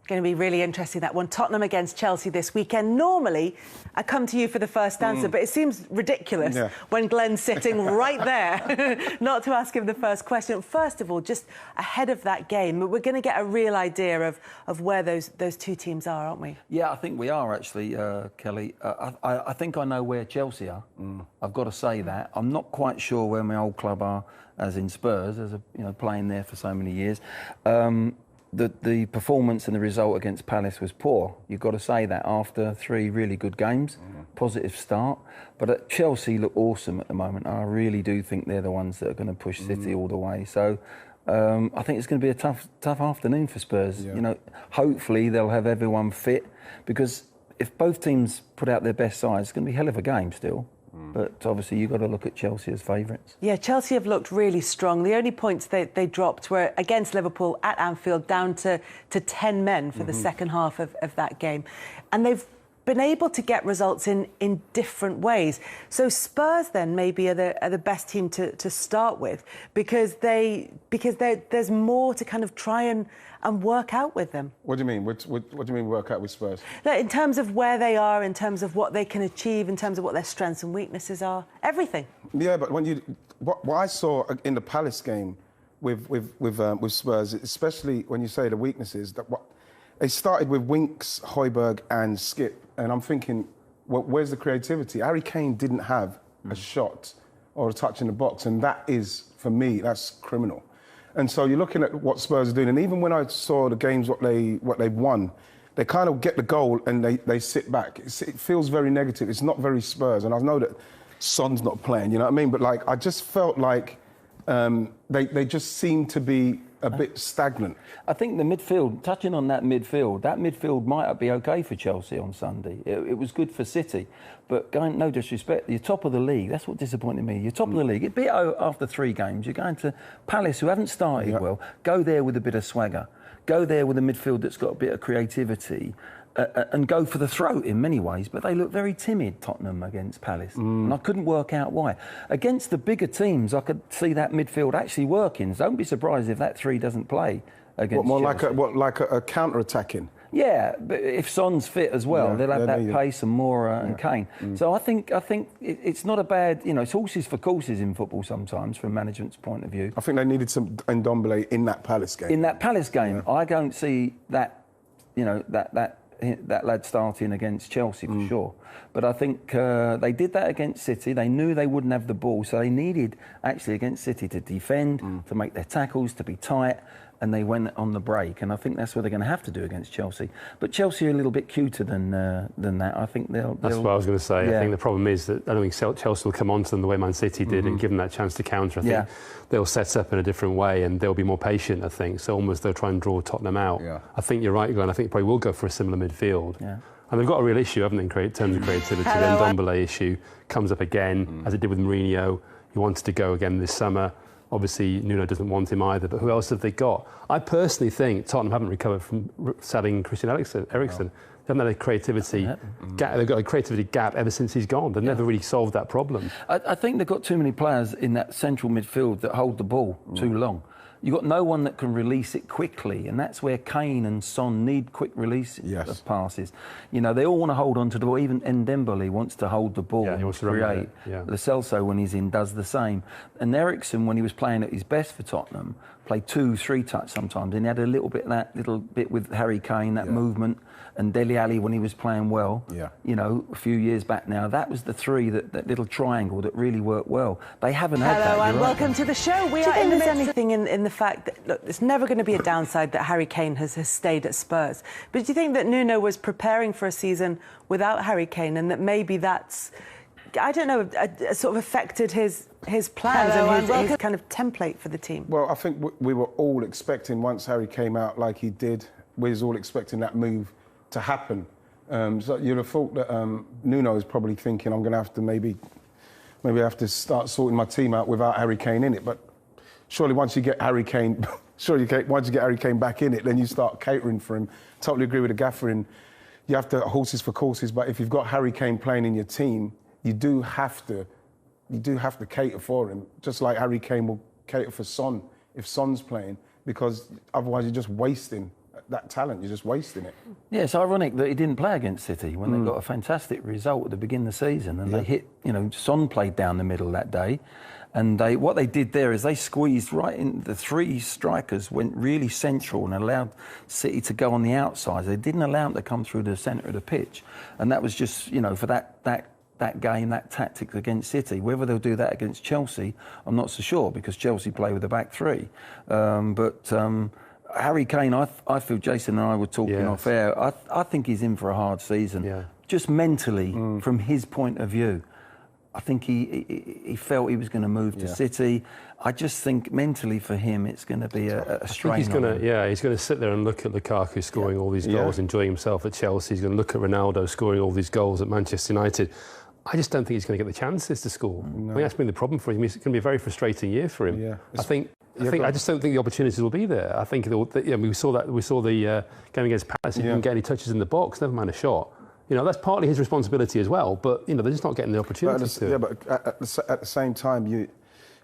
Going to be really interesting, that one. Tottenham against Chelsea this weekend. Normally, I come to you for the first answer, but it seems ridiculous when Glenn's sitting right there not to ask him the first question. First of all, just ahead of that game, we're going to get a real idea of where those two teams are, aren't we? Yeah, I think we are, actually, Kelly. I think I know where Chelsea are. I've got to say that. I'm not quite sure where my old club are, as in Spurs, playing there for so many years. The performance and the result against Palace was poor. You've got to say that after 3 really good games, positive start. But Chelsea look awesome at the moment. I really do think they're the ones that are going to push City all the way. So I think it's going to be a tough afternoon for Spurs. Yeah. Hopefully they'll have everyone fit, because if both teams put out their best side, it's going to be a hell of a game still. But obviously you've got to look at Chelsea as favourites. Yeah, Chelsea have looked really strong. The only points they dropped were against Liverpool at Anfield, down to 10 men for the second half of that game. And they've been able to get results in different ways. So Spurs then maybe are the best team to start with, because there's more to kind of try and work out with them. What do you mean? What do you mean work out with Spurs? In terms of where they are, in terms of what they can achieve, in terms of what their strengths and weaknesses are, everything. Yeah, but when what I saw in the Palace game with Spurs, especially when you say the weaknesses, they started with Winks, Højbjerg and Skip, and I'm thinking, well, where's the creativity? Harry Kane didn't have a shot or a touch in the box, and that is, for me, that's criminal. And so you're looking at what Spurs are doing, and even when I saw the games, what they've won, they kind of get the goal and they sit back. It feels very negative. It's not very Spurs, and I know that Son's not playing, you know what I mean? But I just felt like they just seem to be a bit stagnant. I think the midfield, touching on that midfield might be okay for Chelsea on Sunday. It was good for City, but no disrespect, you're top of the league. That's what disappointed me. You're top of the league. It'd be after 3 games. You're going to Palace, who haven't started well. Go there with a bit of swagger. Go there with a midfield that's got a bit of creativity. And go for the throat in many ways, but they look very timid, Tottenham, against Palace. And I couldn't work out why. Against the bigger teams, I could see that midfield actually working. So don't be surprised if that 3 doesn't play against Chelsea. Like a counter-attacking? Yeah, but if Son's fit as well, they'll have that pace and Moura and Kane. So I think it's not a bad, it's horses for courses in football sometimes from management's point of view. I think they needed some Ndombele in that Palace game. In that Palace game, I don't see that, that lad starting against Chelsea for sure. But I think they did that against City. They knew they wouldn't have the ball, so they needed actually against City to defend, to make their tackles, to be tight, and they went on the break. And I think that's what they're going to have to do against Chelsea. But Chelsea are a little bit cuter than that. I think they'll... That's what I was going to say. Yeah. I think the problem is that I don't think Chelsea will come on to them the way Man City did and give them that chance to counter. I think they'll set up in a different way and they'll be more patient, I think. So almost they'll try and draw Tottenham out. Yeah. I think you're right, Glenn. I think they probably will go for a similar midfield. Yeah. And they've got a real issue, haven't they, in terms of creativity. The Ndombele issue comes up again, as it did with Mourinho. He wanted to go again this summer. Obviously, Nuno doesn't want him either, but who else have they got? I personally think Tottenham haven't recovered from selling Christian Eriksen. They haven't had a creativity gap. They've got a creativity gap ever since he's gone. They've never really solved that problem. I think they've got too many players in that central midfield that hold the ball too long. You've got no one that can release it quickly, and that's where Kane and Son need quick release of passes. They all want to hold on to the ball. Even Ndombele wants to hold the ball and create. Lo Celso, when he's in, does the same. And Eriksen, when he was playing at his best for Tottenham, played 2-3 touch sometimes, and he had a little bit with Harry Kane, that movement, and Dele Alli when he was playing well. A few years back now, that was the 3, that little triangle that really worked well. They haven't had that. Hello and welcome to the show. We are in the midst of anything in the fact that, look, there's never going to be a downside that Harry Kane has stayed at Spurs. But do you think that Nuno was preparing for a season without Harry Kane, and that maybe that's, I don't know, sort of affected his plans and his kind of template for the team? Well, I think we were all expecting, once Harry came out like he did, we was all expecting that move to happen. So you'd have thought that Nuno is probably thinking, I'm going to have to maybe I have to start sorting my team out without Harry Kane in it. But surely once you get Harry Kane, once you get Harry Kane back in it, then you start catering for him. Totally agree with the gaffer in you have to horses for courses. But if you've got Harry Kane playing in your team, you do have to cater for him, just like Harry Kane will cater for Son if Son's playing, because otherwise you're just wasting that talent. You're just wasting it. Yeah, it's ironic that he didn't play against City when they got a fantastic result at the beginning of the season, and they hit. Son played down the middle that day, and what they did there is they squeezed right in. The three strikers went really central and allowed City to go on the outside. They didn't allow them to come through the centre of the pitch, and that was just for that game, that tactics against City. Whether they'll do that against Chelsea, I'm not so sure, because Chelsea play with the back three. Harry Kane, I feel Jason and I were talking off air. I think he's in for a hard season, just mentally from his point of view. I think he felt he was going to move to City. I just think mentally for him it's going to be a strain. He's going to sit there and look at Lukaku scoring all these goals, enjoying himself at Chelsea. He's going to look at Ronaldo scoring all these goals at Manchester United. I just don't think he's going to get the chances to score. No. I mean, that's been the problem for him. It's going to be a very frustrating year for him. Yeah. I just don't think the opportunities will be there. I think we saw the game against Palace. He didn't get any touches in the box, never mind a shot. That's partly his responsibility as well. But they're just not getting the opportunities. But at the same time,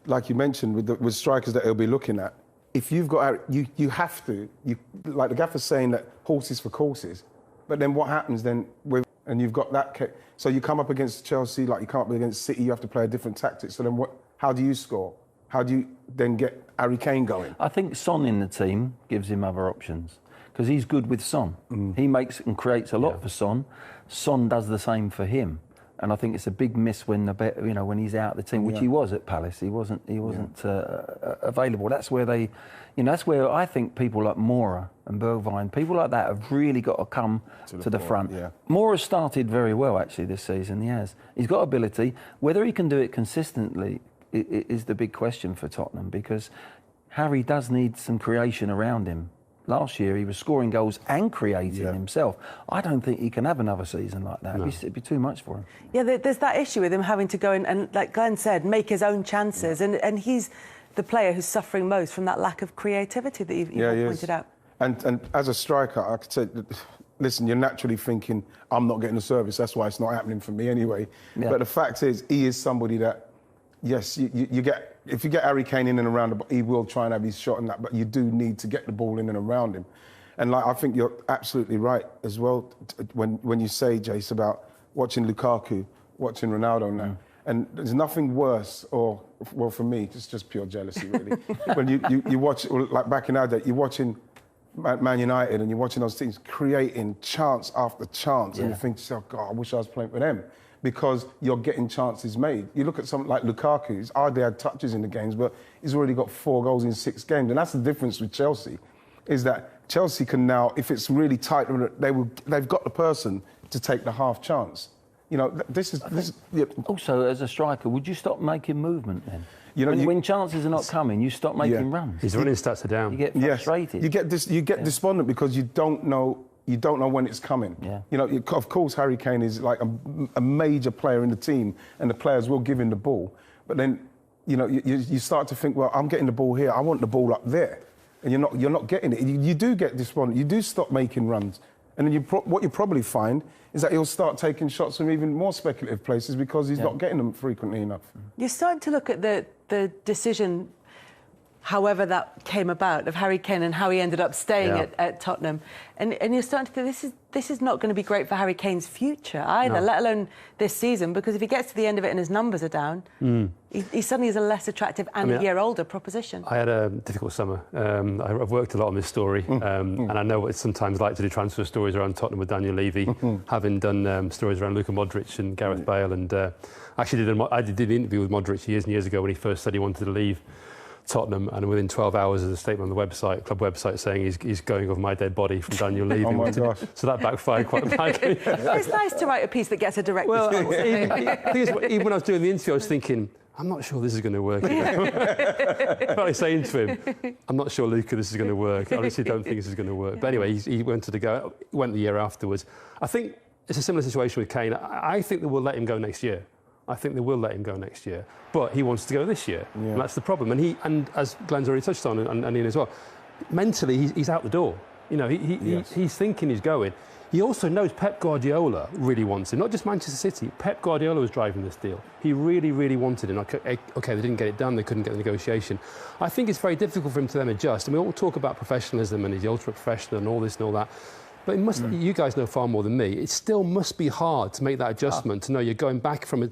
like you mentioned, with strikers that he'll be looking at, if you've got you have to like the gaffer's saying that horses for courses. But then what happens then and you've got that. So you come up against Chelsea, like you come up against City, you have to play a different tactic. So then how do you score? How do you then get Harry Kane going? I think Son in the team gives him other options, because he's good with Son. He makes and creates a lot for Son. Son does the same for him. And I think it's a big miss when when he's out of the team, which he was at Palace. He wasn't available. That's where that's where I think people like Moura and Bergwijn, people like that, have really got to come to the front. Yeah. Moura started very well actually this season. He has. He's got ability. Whether he can do it consistently is the big question for Tottenham, because Harry does need some creation around him. Last year he was scoring goals and creating himself. I don't think he can have another season like that. No. It'd be too much for him. Yeah, there's that issue with him having to go in and, like Glenn said, make his own chances. And he's the player who's suffering most from that lack of creativity that you've pointed out. And as a striker, I could say, listen, you're naturally thinking, I'm not getting the service, that's why it's not happening for me anyway. Yeah. But the fact is, he is somebody that, yes, you get... If you get Harry Kane in and around, he will try and have his shot and that, but you do need to get the ball in and around him. And I think you're absolutely right as well when you say, Jace, about watching Lukaku, watching Ronaldo now. And there's nothing worse, for me, it's just pure jealousy, really. When you watch, like back in our day, you're watching Man United and you're watching those teams creating chance after chance, and you think to yourself, God, I wish I was playing for them. Because you're getting chances made. You look at something like Lukaku, he's hardly had touches in the games, but he's already got 4 goals in 6 games. And that's the difference with Chelsea, is that Chelsea can now, if it's really tight, they've got the person to take the half chance. Also, as a striker, would you stop making movement then? When chances are not coming, you stop making runs. His running stats are down. You get frustrated. You get despondent because you don't know when it's coming. Yeah. Of course, Harry Kane is like a major player in the team, and the players will give him the ball. But then, you start to think, well, I'm getting the ball here. I want the ball up there, and you're not getting it. You do get despondent. You do stop making runs, and then what you probably find is that he'll start taking shots from even more speculative places because he's not getting them frequently enough. You're starting to look at the decision, however that came about, of Harry Kane and how he ended up staying at Tottenham. And you're starting to think this is not going to be great for Harry Kane's future either, let alone this season, because if he gets to the end of it and his numbers are down, he suddenly is a less attractive and a year older proposition. I had a difficult summer. I've worked a lot on this story, and I know what it's sometimes like to do transfer stories around Tottenham with Daniel Levy, having done stories around Luka Modric and Gareth Bale, and I did an interview with Modric years and years ago when he first said he wanted to leave Tottenham, and within 12 hours there's a statement on the club website saying he's going off my dead body from Daniel Levy. Oh my gosh. So that backfired quite badly. It's nice to write a piece that gets a direct response. Even when I was doing the interview, I was thinking, I'm not sure this is going to work. I was saying to him, I'm not sure, Luca, this is going to work. I honestly don't think this is going to work. But anyway, he went the year afterwards. I think it's a similar situation with Kane. I think they will let him go next year. But he wants to go this year, and that's the problem. And as Glenn's already touched on, and Ian as well, mentally he's out the door. He's thinking he's going. He also knows Pep Guardiola really wants him, not just Manchester City. Pep Guardiola was driving this deal. He really, really wanted him. OK, they didn't get it done. They couldn't get the negotiation. I think it's very difficult for him to then adjust. And we all talk about professionalism and he's the ultimate professional and all this and all that. But it must, you guys know far more than me. It still must be hard to make that adjustment, to know you're going back from it.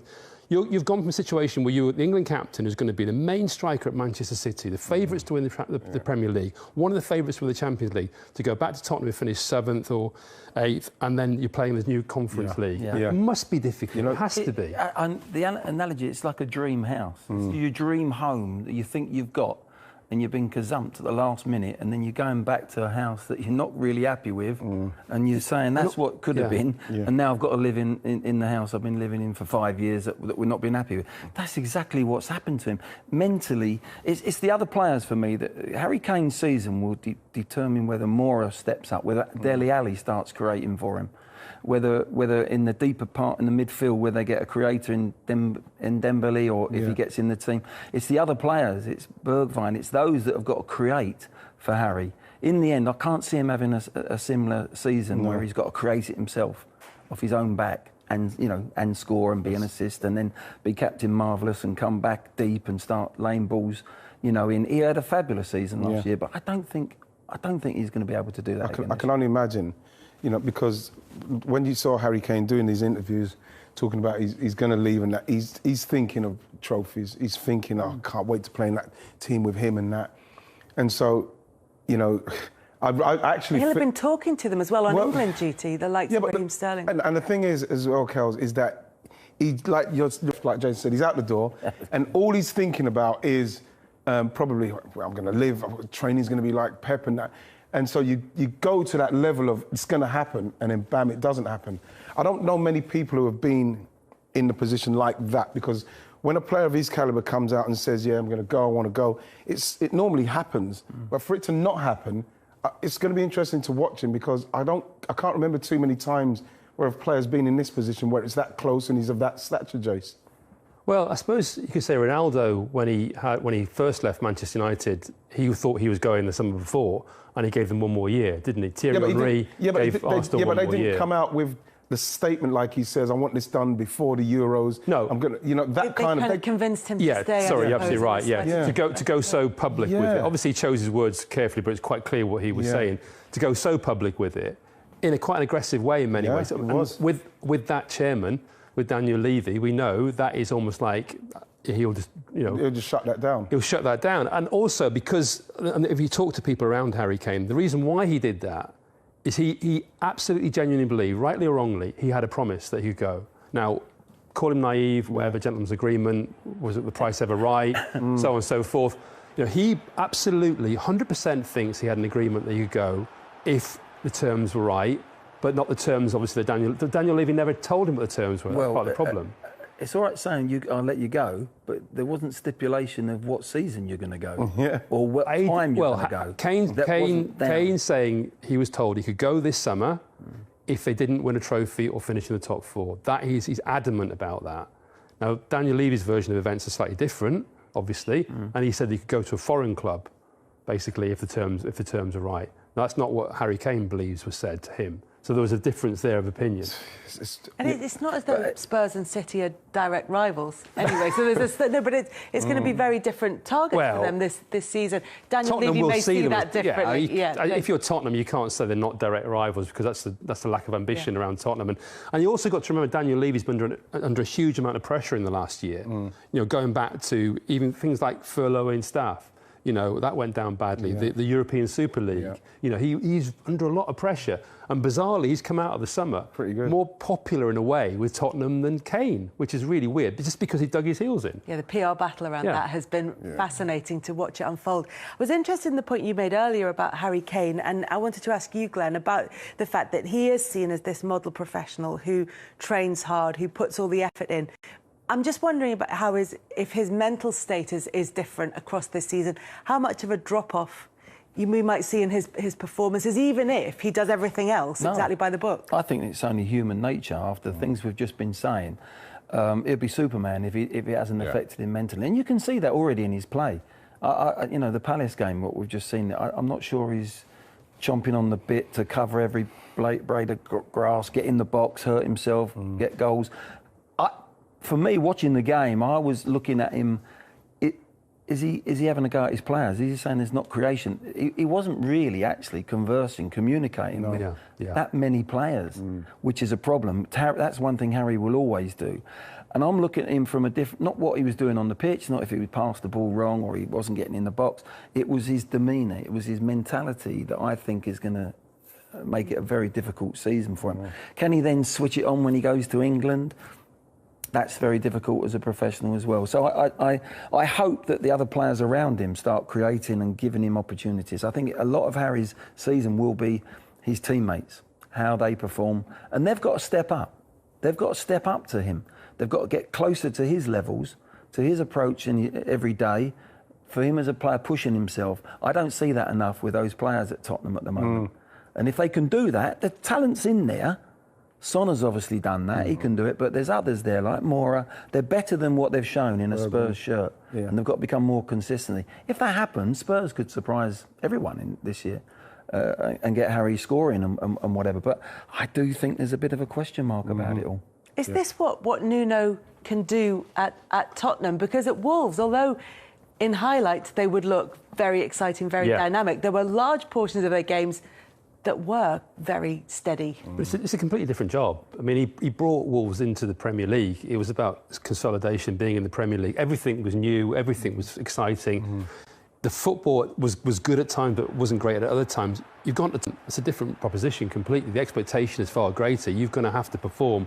You've gone from a situation where you're the England captain who's going to be the main striker at Manchester City, the favourites to win the Premier League, one of the favourites to win the Champions League, to go back to Tottenham and finish 7th or 8th, and then you're playing this new Conference League. It must be difficult. It has to be. And the analogy, it's like a dream house. It's your dream home that you think you've got, and you've been gazumped at the last minute, and then you're going back to a house that you're not really happy with, and you're saying that's what could have been, and now I've got to live in the house I've been living in for 5 years that we're not being happy with. That's exactly what's happened to him. Mentally, it's the other players for me that Harry Kane's season will determine whether Moura steps up, whether Dele Alli starts creating for him, whether in the deeper part in the midfield where they get a creator in Dembele, or if he gets in the team. It's the other players, it's Bergwijn, it's those that have got to create for Harry. In the end, I can't see him having a similar season where he's got to create it himself off his own back and score and be an assist and then be Captain Marvellous and come back deep and start laying balls. He had a fabulous season last year, but I don't think he's going to be able to do that. I can only imagine. Because when you saw Harry Kane doing these interviews, talking about he's going to leave and that, he's thinking of trophies. He's thinking, I can't wait to play in that team with him and that. And so, I actually... He'll have been talking to them as well on England duty, the likes of Raheem Sterling. And the thing is, as well, Kels, is that like Jason said, he's out the door, and all he's thinking about is probably, where I'm going to live, training's going to be like Pep and that. And so you go to that level of it's going to happen, and then bam, it doesn't happen. I don't know many people who have been in the position like that, because when a player of his calibre comes out and says, yeah, I'm going to go, I want to go, it normally happens. But for it to not happen, it's going to be interesting to watch him, because I can't remember too many times where a player's been in this position where it's that close and he's of that stature, Jace. Well, I suppose you could say Ronaldo, when he first left Manchester United, he thought he was going the summer before, and he gave them one more year, didn't he? Thierry Henry gave Arsenal one more year. But they didn't come out with the statement like he says, I want this done before the Euros. No. I'm going to, they kind of convinced him to stay. Sorry, you're absolutely right, To go so public with it. Obviously, he chose his words carefully, but it's quite clear what he was saying. To go so public with it, in quite an aggressive way in many ways. It was. With that chairman, with Daniel Levy, we know that is almost like he'll just, he'll just shut that down. He'll shut that down. And also because, and if you talk to people around Harry Kane, the reason why he did that is he absolutely genuinely believed, rightly or wrongly, he had a promise that he'd go. Now, call him naive, whatever, gentleman's agreement, was it the price ever right, so on and so forth. He absolutely, 100% thinks he had an agreement that he'd go if the terms were right, but not the terms, obviously, that Daniel Levy never told him what the terms were. That's part of the problem. It's all right saying I'll let you go, but there wasn't stipulation of what season you're going to go or what time you're going to go. Kane saying he was told he could go this summer if they didn't win a trophy or finish in the top 4. He's adamant about that. Now, Daniel Levy's version of events are slightly different, obviously, and he said he could go to a foreign club, basically, if the terms are right. Now, that's not what Harry Kane believes was said to him. So there was a difference there of opinion. And it's not as though Spurs and City are direct rivals anyway. So there's but it's going to be very different targets for them this season. Daniel Levy may see that differently. If you're Tottenham, you can't say they're not direct rivals, because that's the lack of ambition around Tottenham. And you also got to remember Daniel Levy's been under a huge amount of pressure in the last year. Going back to even things like furloughing staff. That went down badly. The European Super League. He's under a lot of pressure. And bizarrely, he's come out of the summer pretty good, more popular in a way with Tottenham than Kane, which is really weird, but just because he dug his heels in. Yeah, the PR battle around that has been fascinating to watch it unfold. I was interested in the point you made earlier about Harry Kane, and I wanted to ask you, Glenn, about the fact that he is seen as this model professional who trains hard, who puts all the effort in. I'm just wondering about if his mental status is different across this season, how much of a drop-off we might see in his performances, even if he does everything else exactly by the book. I think it's only human nature after things we've just been saying. It'd be Superman if it hasn't affected him mentally. And you can see that already in his play. The Palace game, what we've just seen, I'm not sure he's chomping on the bit to cover every blade of grass, get in the box, hurt himself, get goals. For me, watching the game, I was looking at him. Is he having a go at his players? Is he saying there's not creation? He wasn't really actually communicating with that many players, which is a problem. That's one thing Harry will always do. And I'm looking at him from a different, not what he was doing on the pitch, not if he passed the ball wrong or he wasn't getting in the box. It was his demeanour, it was his mentality that I think is going to make it a very difficult season for him. Can he then switch it on when he goes to England? That's very difficult as a professional as well. So I hope that the other players around him start creating and giving him opportunities. I think a lot of Harry's season will be his teammates, how they perform, and they've got to step up. They've got to step up to him. They've got to get closer to his levels, to his approach every day, for him as a player pushing himself. I don't see that enough with those players at Tottenham at the moment. And if they can do that, the talent's in there. Son has obviously done that, he can do it, but there's others there like Moura. They're better than what they've shown in a Spurs shirt, and they've got to become more consistently. If that happens, Spurs could surprise everyone this year and get Harry scoring and whatever. But I do think there's a bit of a question mark about it all. Is this what Nuno can do at Tottenham? Because at Wolves, although in highlights they would look very exciting, very dynamic, there were large portions of their games that were very steady. But it's a completely different job. I mean, he brought Wolves into the Premier League. It was about consolidation, being in the Premier League. Everything was new, everything was exciting. The football was good at times, but wasn't great at other times. It's a different proposition completely. The expectation is far greater. You're going to have to perform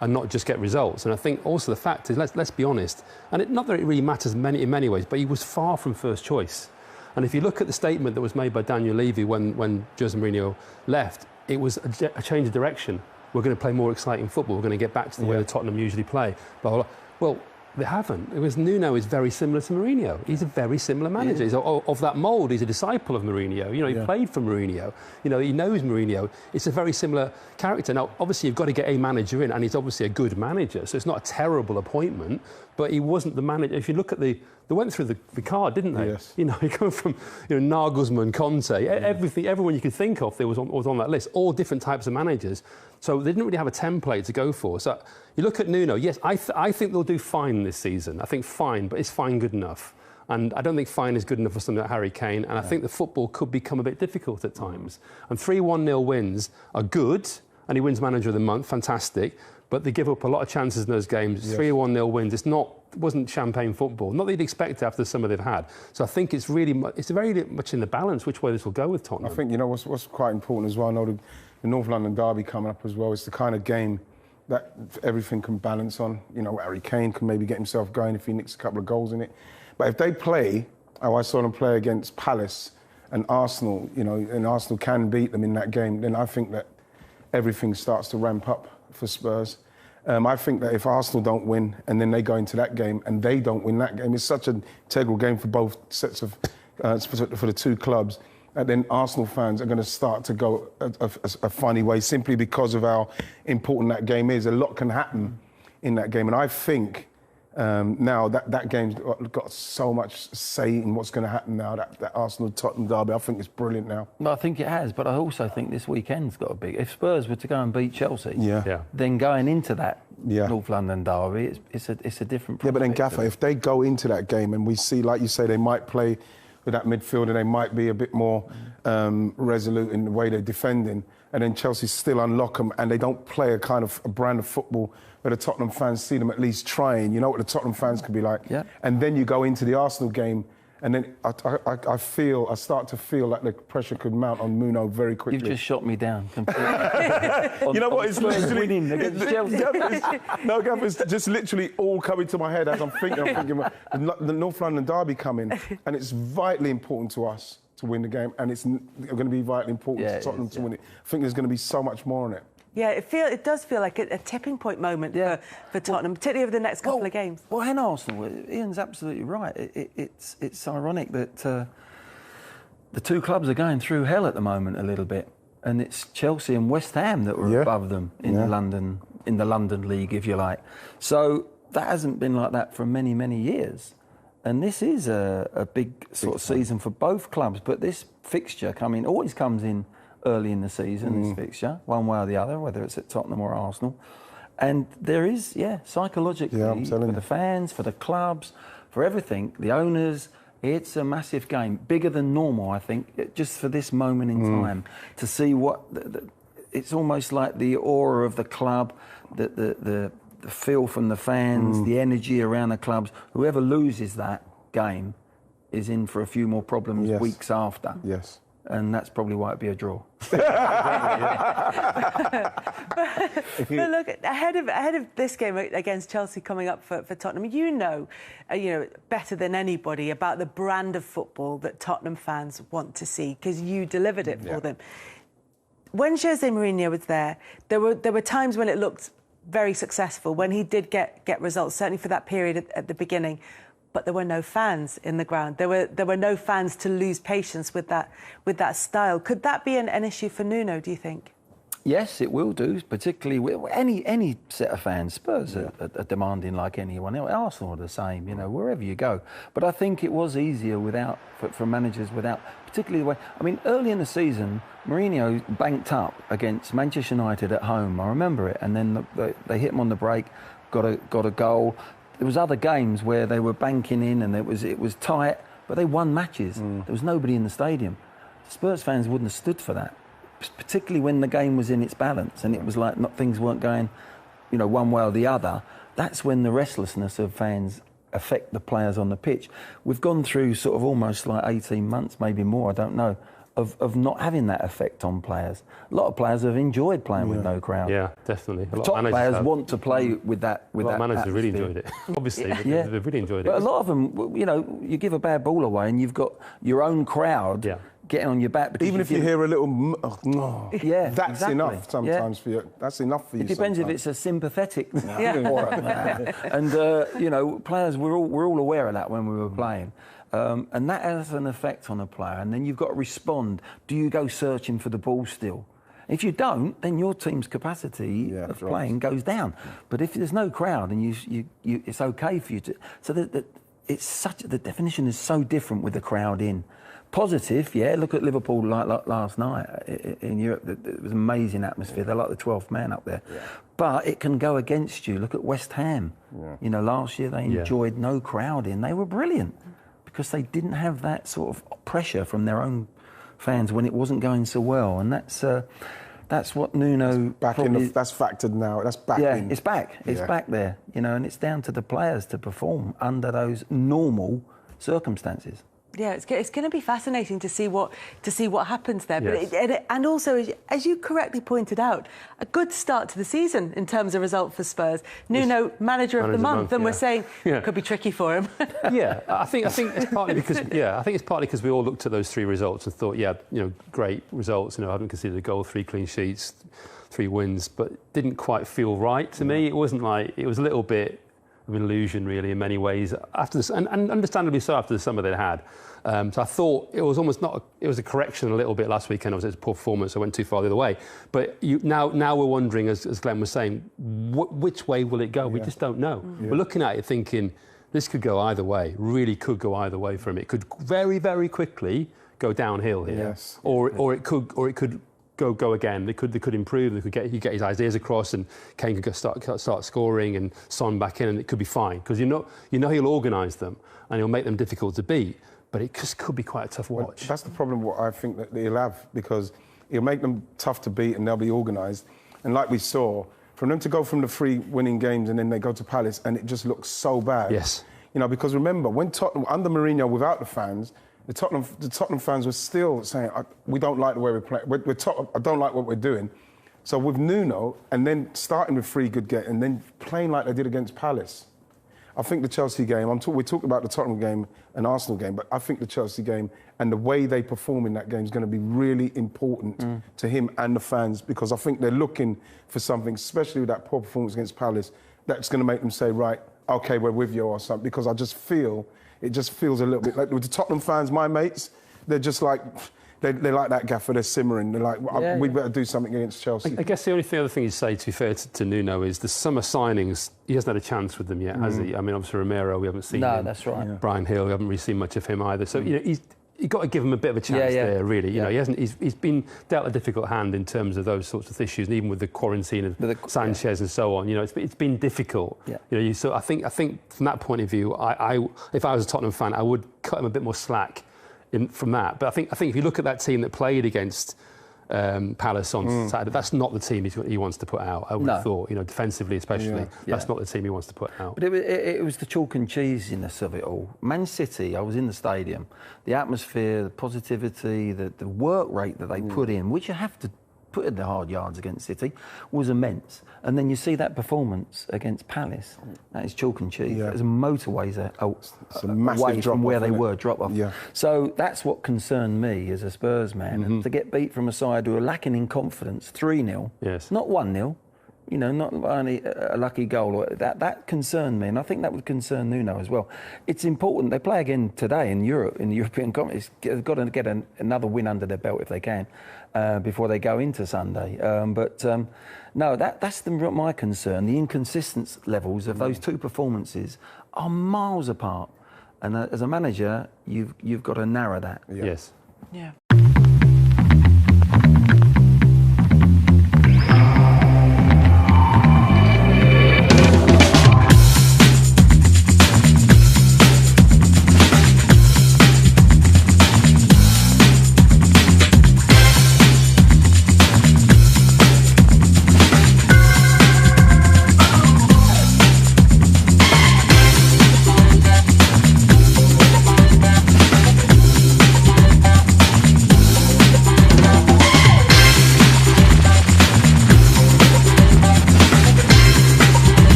and not just get results. And I think also the fact is, let's be honest, and not that it really matters in many ways, but he was far from first choice. And if you look at the statement that was made by Daniel Levy when Jose Mourinho left, it was a change of direction. We're going to play more exciting football. We're going to get back to the way that Tottenham usually play. Blah, blah, blah. Well, they haven't. It was Nuno is very similar to Mourinho. He's a very similar manager. He's of that mould. He's a disciple of Mourinho. You know, he played for Mourinho. You know, he knows Mourinho. It's a very similar character. Now, obviously, you've got to get a manager in, and he's obviously a good manager, so it's not a terrible appointment, but he wasn't the manager. If you look at they went through the card, didn't they? Yes. You know, you go from Nagelsmann, Conte, everyone you could think of was on that list, all different types of managers. So they didn't really have a template to go for. So you look at Nuno, yes, I think they'll do fine this season. I think fine, but is fine good enough? And I don't think fine is good enough for something like Harry Kane. And I think the football could become a bit difficult at times. And 3-1-0 wins are good, and he wins Manager of the Month, fantastic. But they give up a lot of chances in those games. 3-1-0 wins. It wasn't champagne football. Not that you'd expect after the summer they've had. So I think it's very much in the balance which way this will go with Tottenham. I think, what's quite important as well, I know the North London derby coming up as well. It's the kind of game that everything can balance on. Harry Kane can maybe get himself going if he nicks a couple of goals in it. But if they play, I saw them play against Palace and Arsenal, and Arsenal can beat them in that game, then I think that everything starts to ramp up for Spurs. I think that if Arsenal don't win and then they go into that game and they don't win that game, it's such an integral game for both sets of, for the two clubs. And then Arsenal fans are going to start to go a funny way simply because of how important that game is. A lot can happen in that game. And I think now that game's got so much say in what's going to happen now, that Arsenal-Tottenham derby. I think it's brilliant now. No, I think it has, but I also think this weekend's got a big... If Spurs were to go and beat Chelsea, then going into that North London derby, it's a different... Yeah, but then, Gaffer, if they go into that game and we see, like you say, they might play with that midfielder, they might be a bit more resolute in the way they're defending, and then Chelsea still unlock them and they don't play a kind of a brand of football where the Tottenham fans see them at least trying. You know what the Tottenham fans could be like. Yeah. And then you go into the Arsenal game and then I start to feel like the pressure could mount on Nuno very quickly. You've just shot me down completely. You know what? It's literally... winning against Chelsea. Gav, it's just literally all coming to my head as I'm thinking the North London derby coming, and it's vitally important to us to win the game, and it's going to be vitally important to Tottenham to win it. I think there's going to be so much more on it. Yeah, it does feel like a tipping point moment for Tottenham, particularly over the next couple of games. Well, in Arsenal, Ian's absolutely right. It's ironic that the two clubs are going through hell at the moment a little bit, and it's Chelsea and West Ham that were above them in the London League, if you like. So that hasn't been like that for many years. And this is a big sort of season for both clubs. But this fixture always comes in early in the season, this fixture, one way or the other, whether it's at Tottenham or Arsenal. And there is, psychologically, for the fans, for the clubs, for everything, the owners, it's a massive game, bigger than normal, I think, just for this moment in time, to see what... it's almost like the aura of the club, the feel from the fans, the energy around the clubs. Whoever loses that game is in for a few more problems weeks after. Yes. And that's probably why it'd be a draw. But look, ahead of this game against Chelsea coming up for Tottenham, you know better than anybody about the brand of football that Tottenham fans want to see, because you delivered it for them. When Jose Mourinho was there were times when it looked very successful, when he did get results, certainly for that period at the beginning. But there were no fans in the ground. There were no fans to lose patience with that style. Could that be an issue for Nuno, do you think? Yes, it will do, particularly with any set of fans. Spurs are demanding like anyone else. Arsenal are the same, wherever you go. But I think it was easier for managers without, particularly the way... I mean, early in the season, Mourinho banked up against Manchester United at home. I remember it. And then they hit him on the break, got a goal. There was other games where they were banking in and it was tight, but they won matches. There was nobody in the stadium. Spurs fans wouldn't have stood for that, particularly when the game was in its balance and it was like things weren't going, one way or the other. That's when the restlessness of fans affect the players on the pitch. We've gone through sort of almost like 18 months, maybe more, I don't know, of not having that effect on players. A lot of players have enjoyed playing with no crowd. Yeah, definitely. Top players want to play with that. A lot of managers really enjoyed it. Obviously, they've really enjoyed it. But a lot of them, you give a bad ball away and you've got your own crowd getting on your back. Even if you hear a little, that's enough sometimes for you. That's enough for you. It depends if it's a sympathetic. And players, we're all aware of that when we were playing. And that has an effect on a player. And then you've got to respond. Do you go searching for the ball still? If you don't, then your team's capacity of playing goes down. But if there's no crowd and it's okay for you to... So the definition is so different with the crowd in. Positive, look at Liverpool like last night in Europe. It was an amazing atmosphere. They're like the 12th man up there. Yeah. But it can go against you. Look at West Ham. Yeah. Last year they enjoyed no crowd in. They were brilliant because they didn't have that sort of pressure from their own fans when it wasn't going so well. And that's what Nuno... That's factored now. That's back in. Yeah, it's back. It's back there. And it's down to the players to perform under those normal circumstances. Yeah, it's going to be fascinating to see what happens there. Yes. But and also, as you correctly pointed out, a good start to the season in terms of result for Spurs. Nuno, manager of the month, and we're saying it could be tricky for him. I think it's partly because we all looked at those three results and thought, great results. I haven't conceded a goal, 3 clean sheets, 3 wins, but didn't quite feel right to me. It wasn't like it was a little bit of an illusion, really, in many ways. After this, and understandably so, after the summer they'd had. So I thought it was almost not. It was a correction a little bit last weekend. It was a poor performance. I went too far the other way. But now we're wondering, as Glenn was saying, which way will it go? We just don't know. We're looking at it thinking this could go either way. Really could go either way for him. It could very, very quickly go downhill here, or it could go again. They could improve. They could get his ideas across, and Kane could start scoring, and Son back in, and it could be fine because he'll organise them and he'll make them difficult to beat. But it just could be quite a tough watch. Well, that's the problem. What I think that he'll have, because he'll make them tough to beat and they'll be organised. And like we saw, from them to go from the 3 winning games and then they go to Palace and it just looks so bad. Yes. Because remember when Tottenham under Mourinho without the fans. The Tottenham fans were still saying, we don't like the way we play. I don't like what we're doing. So with Nuno, and then starting with 3 good games, and then playing like they did against Palace, I think the Chelsea game, we talked about the Tottenham game and Arsenal game, but I think the Chelsea game and the way they perform in that game is going to be really important to him and the fans, because I think they're looking for something, especially with that poor performance against Palace, that's going to make them say, right, OK, we're with you or something, because I just feel... It just feels a little bit like with the Tottenham fans, my mates, they're just like, They're like that, Gaffer. They're simmering. They're like, we better do something against Chelsea. I guess the only other thing you say, to be fair to Nuno, is the summer signings. He hasn't had a chance with them yet, has he? I mean, obviously Romero, we haven't seen him. No, that's right. Yeah. Brian Hill, we haven't really seen much of him either. So you know, you've got to give him a bit of a chance there, really. You know, he's been dealt a difficult hand in terms of those sorts of issues, and even with the quarantine of Sanchez and so on. You know, it's been difficult. Yeah. You know, so I think from that point of view, if I was a Tottenham fan, I would cut him a bit more slack from that. But I think if you look at that team that played against Palace on Saturday, that's not the team he wants to put out. I would have thought, you know, defensively especially, that's not the team he wants to put out. But it was the chalk and cheesiness of it all. Man City, I was in the stadium, the atmosphere, the positivity, the work rate that they put in, which you have to put in the hard yards against City, was immense. And then you see that performance against Palace, that is chalk and cheese. There's motorways away from where they were, drop off. Yeah. So that's what concerned me as a Spurs man, and to get beat from a side who are lacking in confidence, 3-0, not 1-0. You know, not only a lucky goal. That concerned me, and I think that would concern Nuno as well. It's important. They play again today in Europe, in the European competition. They've got to get another win under their belt if they can, before they go into Sunday. No, that's my concern. The inconsistent levels of those two performances are miles apart, and as a manager, you've got to narrow that. Yes. Yeah.